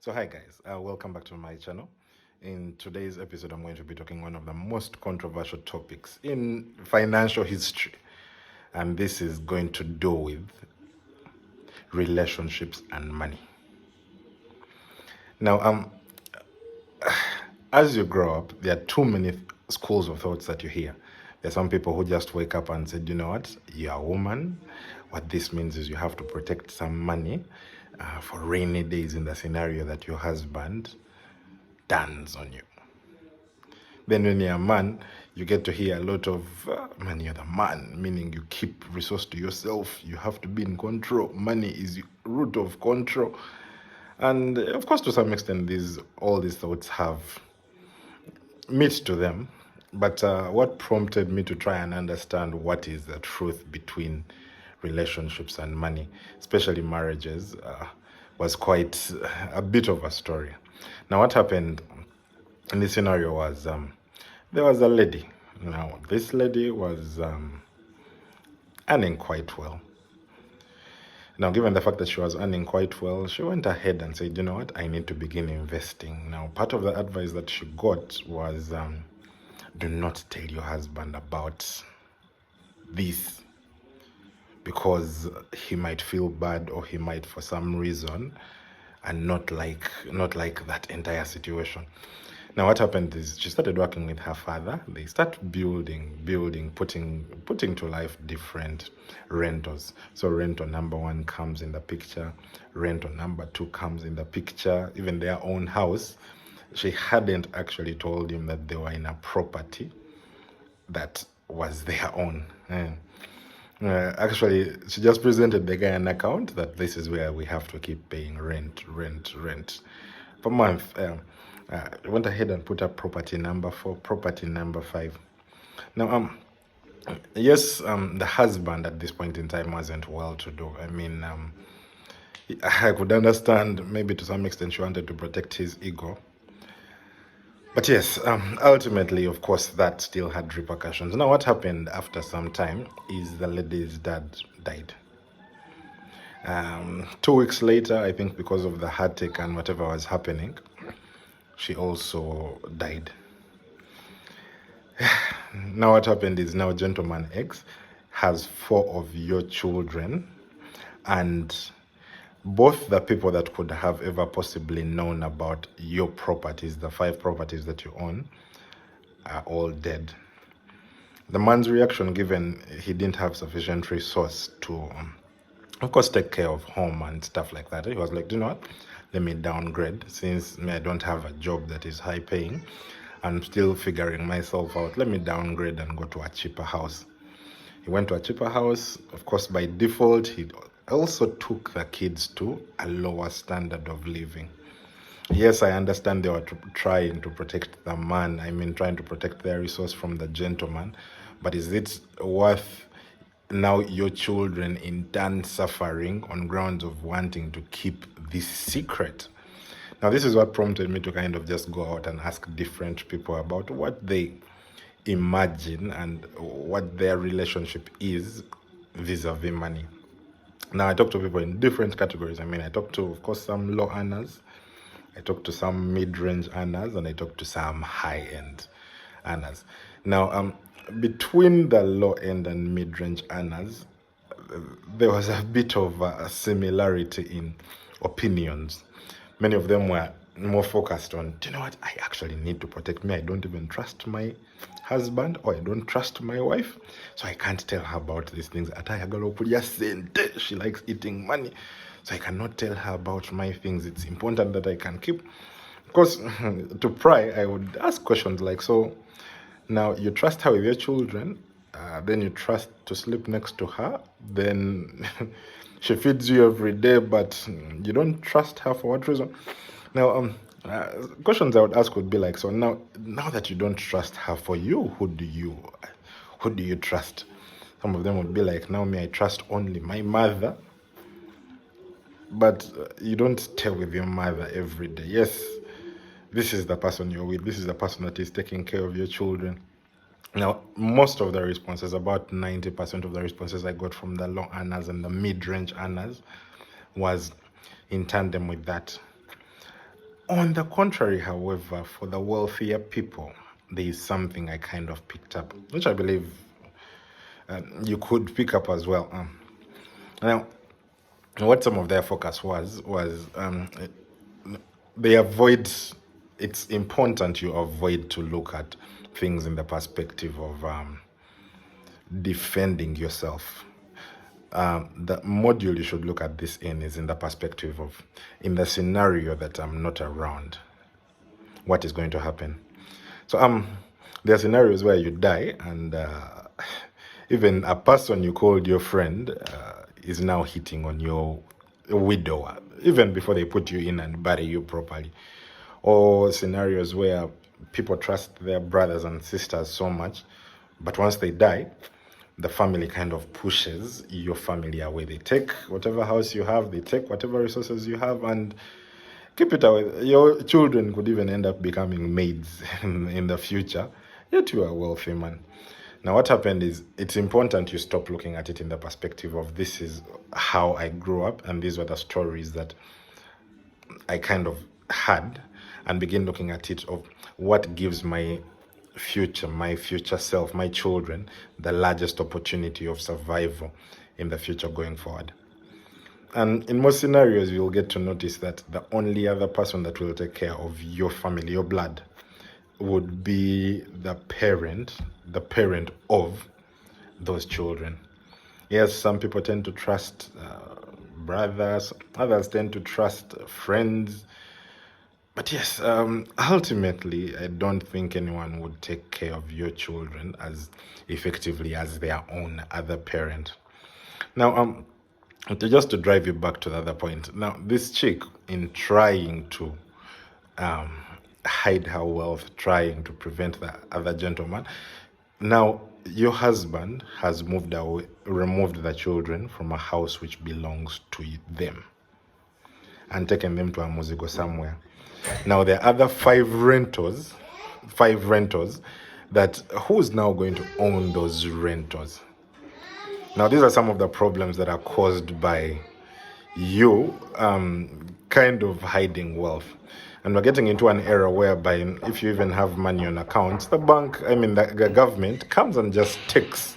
So hi guys, welcome back to my channel. In today's episode, I'm going to be talking one of the most controversial topics in financial history, and this is going to do with relationships and money. Now, as you grow up, there are too many schools of thoughts that you hear. There are some people who just wake up and said, you know what, you're a woman. What this means is you have to protect some money for rainy days in the scenario that your husband turns on you. Then when you're a man, you get to hear a lot of, man, you're the man, meaning you keep resource to yourself. You have to be in control. Money is the root of control. And of course, to some extent, all these thoughts have meat to them. But what prompted me to try and understand what is the truth between relationships and money, especially marriages, was quite a bit of a story. Now, what happened in this scenario was there was a lady. Now, this lady was earning quite well. Now, given the fact that she was earning quite well, she went ahead and said, you know what, I need to begin investing. Now, part of the advice that she got was do not tell your husband about this because he might feel bad or he might, for some reason, and not like that entire situation. Now, what happened is she started working with her father. They start building, putting to life different rentals. So rental number one comes in the picture. Rental number two comes in the picture. Even their own house. She hadn't actually told him that they were in a property that was their own. Actually, she just presented the guy an account that this is where we have to keep paying rent per month. Went ahead and put up property number 4, property number 5. Now, yes, the husband at this point in time wasn't well to do. I mean, I could understand maybe to some extent she wanted to protect his ego. But yes, ultimately, of course, that still had repercussions. Now, what happened after some time is the lady's dad died. 2 weeks later, I think because of the heartache and whatever was happening, she also died. Now what happened is now gentleman X has 4 of your children, and both the people that could have ever possibly known about your properties, the 5 properties that you own, are all dead. The man's reaction, given he didn't have sufficient resource to, of course, take care of home and stuff like that, he was like, you know what? Let me downgrade, since I don't have a job that is high paying. I'm still figuring myself out. Let me downgrade and go to a cheaper house. He went to a cheaper house. Of course, by default, he also took the kids to a lower standard of living. Yes, I understand they were trying to protect the man. I mean, trying to protect their resource from the gentleman. But is it worth now your children in turn suffering on grounds of wanting to keep this secret? Now, this is what prompted me to kind of just go out and ask different people about what they imagine and what their relationship is vis-a-vis money. Now, I talk to people in different categories. I mean, I talk to, of course, some low earners, I talk to some mid-range earners, and I talk to some high-end earners. Now, between the low-end and mid-range earners, there was a bit of a similarity in opinions. Many of them were more focused on, do you know what, I actually need to protect me. I don't even trust my husband, or I don't trust my wife, so I can't tell her about these things. She likes eating money, so I cannot tell her about my things. It's important that I can keep. Of course, to pry, I would ask questions like, so now you trust her with your children, then you trust to sleep next to her, then she feeds you every day, but you don't trust her for what reason? Now, questions I would ask would be like, so now that you don't trust her, for you, who do you trust? Some of them would be like, now me, I trust only my mother. But you don't stay with your mother every day. Yes, this is the person you're with. This is the person that is taking care of your children. Now, most of the responses, about 90% of the responses I got from the low earners and the mid-range earners, was in tandem with that. On the contrary, however, for the wealthier people, there is something I kind of picked up, which I believe you could pick up as well. Now, what some of their focus was they avoid. It's important you avoid to look at things in the perspective of defending yourself. The module you should look at this in is in the perspective of, in the scenario that I'm not around, what is going to happen. So there are scenarios where you die, and even a person you called your friend is now hitting on your widower, even before they put you in and bury you properly. Or scenarios where people trust their brothers and sisters so much, but once they die, the family kind of pushes your family away. They take whatever house you have, they take whatever resources you have, and keep it away. Your children could even end up becoming maids in the future, yet you are a wealthy man. Now, what happened is, it's important you stop looking at it in the perspective of, this is how I grew up and these were the stories that I kind of had, and begin looking at it of what gives my future self, my children, the largest opportunity of survival in the future going forward. And in most scenarios, you'll get to notice that the only other person that will take care of your family, your blood, would be the parent of those children. Yes, some people tend to trust brothers, others tend to trust friends. But yes, ultimately, I don't think anyone would take care of your children as effectively as their own other parent. Now, just to drive you back to the other point. Now, this chick, in trying to hide her wealth, trying to prevent the other gentleman, now your husband has moved away, removed the children from a house which belongs to them, and taken them to a Muzigo somewhere. Now there are other five renters that, who's now going to own those renters? Now these are some of the problems that are caused by you kind of hiding wealth. And we're getting into an era whereby, if you even have money on accounts, the government comes and just takes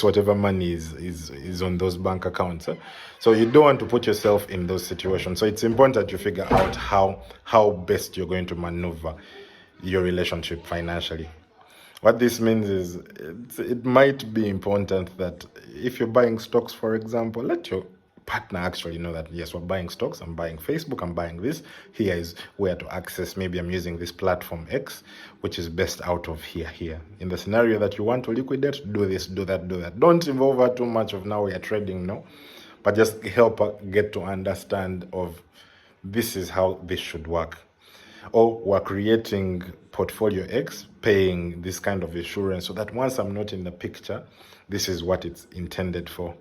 whatever money is on those bank accounts. So you don't want to put yourself in those situations. So it's important that you figure out how best you're going to maneuver your relationship financially. What this means is, it might be important that if you're buying stocks, for example, let your partner actually know that, yes, we're buying stocks, I'm buying Facebook, I'm buying this, here is where to access, maybe I'm using this platform X, which is best out of here. In the scenario that you want to liquidate, do this, do that. Don't involve her too much of, now we are trading, no, but just help her get to understand of, this is how this should work. Or we're creating portfolio X, paying this kind of insurance, so that once I'm not in the picture, this is what it's intended for.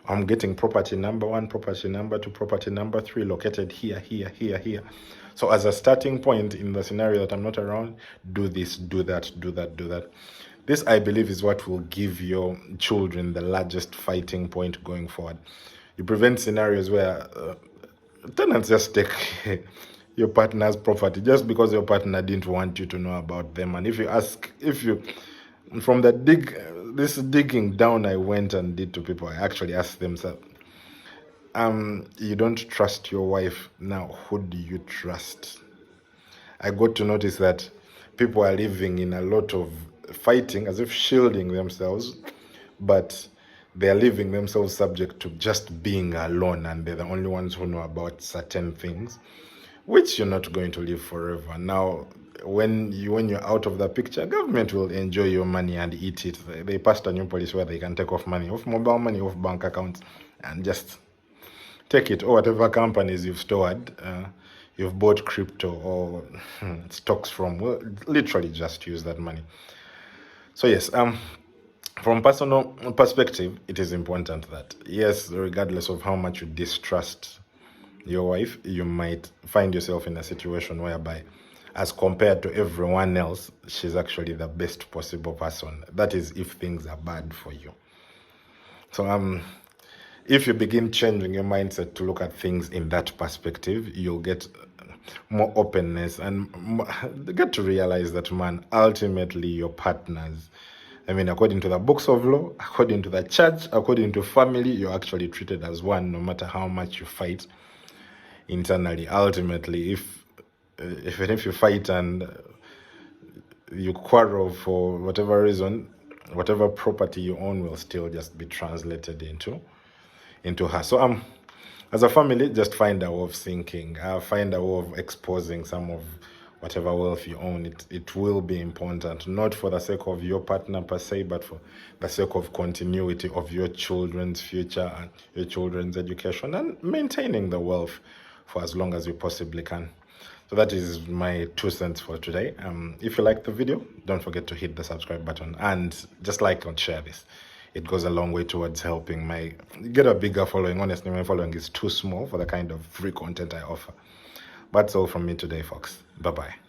I'm getting property number 1, property number 2, property number 3 located here. So as a starting point, in the scenario that I'm not around, do this, do that. This, I believe, is what will give your children the largest fighting point going forward. You prevent scenarios where tenants just take your partner's property just because your partner didn't want you to know about them. And from the digging down I went and did to people, I actually asked them, so, you don't trust your wife, now who do you trust? I got to notice that people are living in a lot of fighting, as if shielding themselves, but they're leaving themselves subject to just being alone, and they're the only ones who know about certain things, which you're not going to live forever. Now, when you're out of the picture, government will enjoy your money and eat it. They passed a new policy where they can take off money, off mobile money, off bank accounts, and just take it. Or whatever companies you've stored, you've bought crypto or stocks from, well, literally just use that money. So yes, from personal perspective, it is important that, yes, regardless of how much you distrust your wife, you might find yourself in a situation whereby, as compared to everyone else, she's actually the best possible person. That is if things are bad for you. So if you begin changing your mindset to look at things in that perspective, you'll get more openness, and get to realize that, man, ultimately your partners, I mean, according to the books of law, according to the church, according to family, you're actually treated as one, no matter how much you fight internally. Ultimately, even if you fight and you quarrel for whatever reason, whatever property you own will still just be translated into her. So as a family, just find a way of thinking, find a way of exposing some of whatever wealth you own. It will be important, not for the sake of your partner per se, but for the sake of continuity of your children's future and your children's education, and maintaining the wealth for as long as you possibly can. So that is my 2 cents for today. If you like the video, don't forget to hit the subscribe button and just like and share this. It goes a long way towards helping my get a bigger following. Honestly, my following is too small for the kind of free content I offer. That's all from me today, folks. Bye-bye.